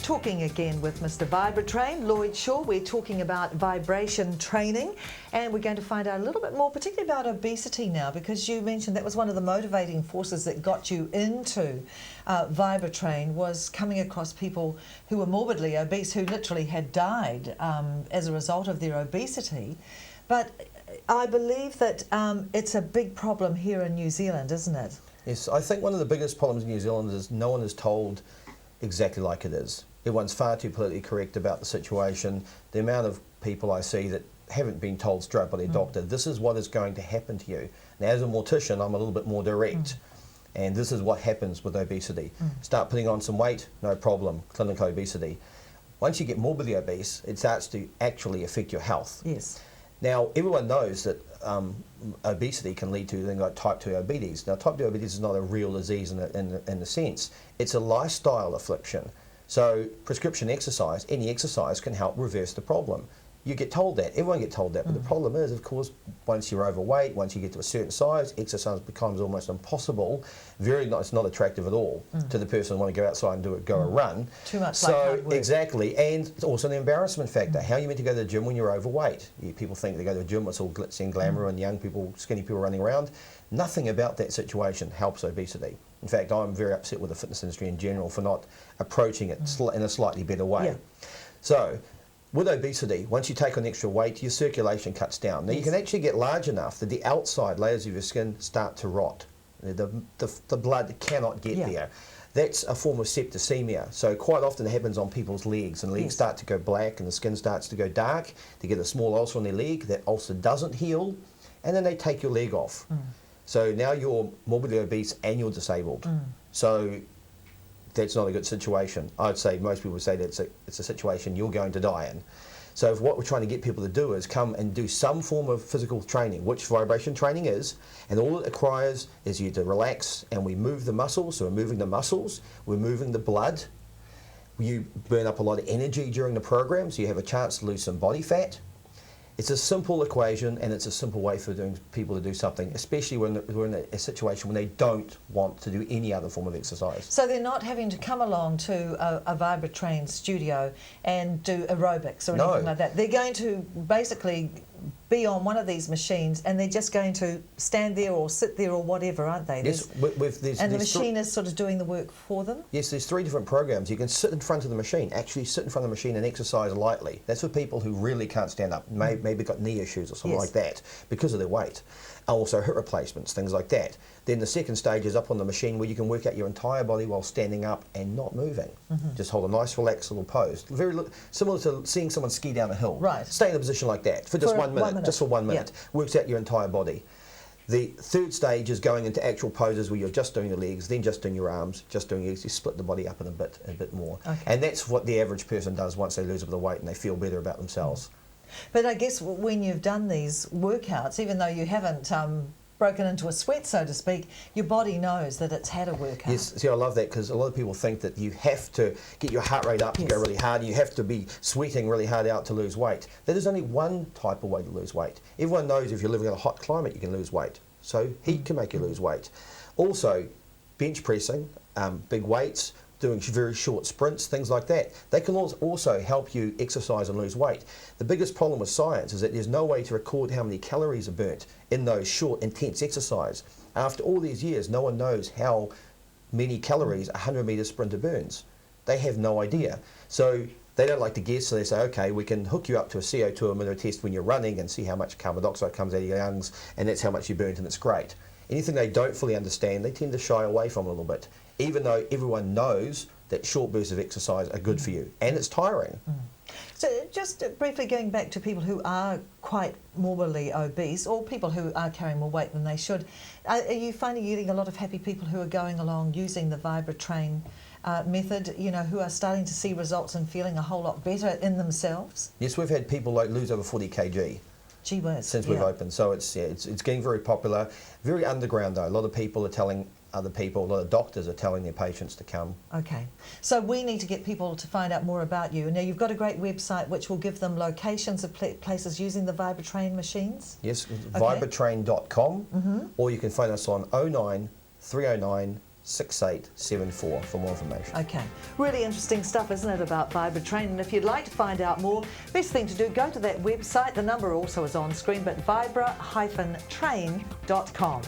Talking again with Mr. VibraTrain, Lloyd Shaw. We're talking about vibration training, and we're going to find out a little bit more, particularly about obesity now, because you mentioned that was one of the motivating forces that got you into VibraTrain, was coming across people who were morbidly obese, who literally had died as a result of their obesity. But I believe that it's a big problem here in New Zealand, isn't it? Yes, I think one of the biggest problems in New Zealand is no one is told exactly like it is. Everyone's far too politically correct about the situation. The amount of people I see that haven't been told straight by their doctor, this is what is going to happen to you. Now, as a mortician, I'm a little bit more direct, and this is what happens with obesity. Start putting on some weight, no problem, clinical obesity. Once you get morbidly obese, it starts to actually affect your health. Yes. Now, everyone knows that obesity can lead to things like type 2 diabetes. Now, type 2 diabetes is not a real disease in the sense. It's a lifestyle affliction. So prescription exercise, any exercise, can help reverse the problem. You get told that, everyone gets told that, but the problem is, of course, once you're overweight, once you get to a certain size, exercise becomes almost impossible. It's not attractive at all to the person who want to go outside and go a run. Too much like hard work. Exactly, and it's also an embarrassment factor. How are you meant to go to the gym when you're overweight? People think they go to the gym, it's all glitz and glamour and young people, skinny people running around. Nothing about that situation helps obesity. In fact, I'm very upset with the fitness industry in general for not approaching it in a slightly better way. Yeah. So, with obesity, once you take on extra weight, your circulation cuts down. Now, you can actually get large enough that the outside layers of your skin start to rot. The blood cannot get there. That's a form of septicemia. So quite often it happens on people's legs, and legs start to go black and the skin starts to go dark. They get a small ulcer on their leg, that ulcer doesn't heal, and then they take your leg off. So now you're morbidly obese and you're disabled. So that's not a good situation. I'd say most people would say that it's a situation you're going to die in. So what we're trying to get people to do is come and do some form of physical training, which vibration training is, and all it requires is you to relax, and we move the muscles. So we're moving the muscles, we're moving the blood. You burn up a lot of energy during the program, so you have a chance to lose some body fat. It's a simple equation, and it's a simple way for people to do something, especially when we're in a situation when they don't want to do any other form of exercise. So they're not having to come along to a VibraTrain studio and do aerobics or anything like that. They're going to basically be on one of these machines, and they're just going to stand there or sit there or whatever, aren't they? Yes, and the machine is sort of doing the work for them? Yes, there's 3 different programs. You can sit in front of the machine, actually sit in front of the machine and exercise lightly. That's for people who really can't stand up, maybe got knee issues or something like that because of their weight. Also hip replacements, things like that. Then the second stage is up on the machine where you can work out your entire body while standing up and not moving. Just hold a nice relaxed little pose. Very similar to seeing someone ski down a hill. Right. Stay in a position like that for just 1 minute, just for 1 minute. Works out your entire body. The third stage is going into actual poses where you're just doing your legs, then just doing your arms, just doing your legs. You split the body up in a bit more. And that's what the average person does once they lose a bit of weight and they feel better about themselves. But I guess when you've done these workouts, even though you haven't broken into a sweat, so to speak, your body knows that it's had a workout. Yes, see, I love that, because a lot of people think that you have to get your heart rate up to go really hard, you have to be sweating really hard out to lose weight. There's only one type of way to lose weight. Everyone knows if you're living in a hot climate, you can lose weight. So heat can make you lose weight. Also, bench pressing, big weights, doing very short sprints, things like that. They can also help you exercise and lose weight. The biggest problem with science is that there's no way to record how many calories are burnt in those short, intense exercise. After all these years, no one knows how many calories a 100-metre sprinter burns. They have no idea. So they don't like to guess, so they say, okay, we can hook you up to a CO2 emitter test when you're running and see how much carbon dioxide comes out of your lungs, and that's how much you burnt, and it's great. Anything they don't fully understand, they tend to shy away from a little bit, even though everyone knows that short bursts of exercise are good for you, and it's tiring. So just briefly going back to people who are quite morbidly obese, or people who are carrying more weight than they should, are you finding you're getting a lot of happy people who are going along using the VibraTrain method, you know, who are starting to see results and feeling a whole lot better in themselves? Yes, we've had people like lose over 40 kg. Gee whiz, since we've opened, so it's getting very popular. Very underground though. A lot of people are telling other people, a lot of doctors are telling their patients to come. Okay. So we need to get people to find out more about you. Now you've got a great website which will give them locations of places using the VibraTrain machines? Yes, VibraTrain.com, or you can phone us on 09 309 6874 for more information. Okay, really interesting stuff, isn't it, about VibraTrain? And if you'd like to find out more, best thing to do, go to that website. The number also is on screen, but vibra-train.com.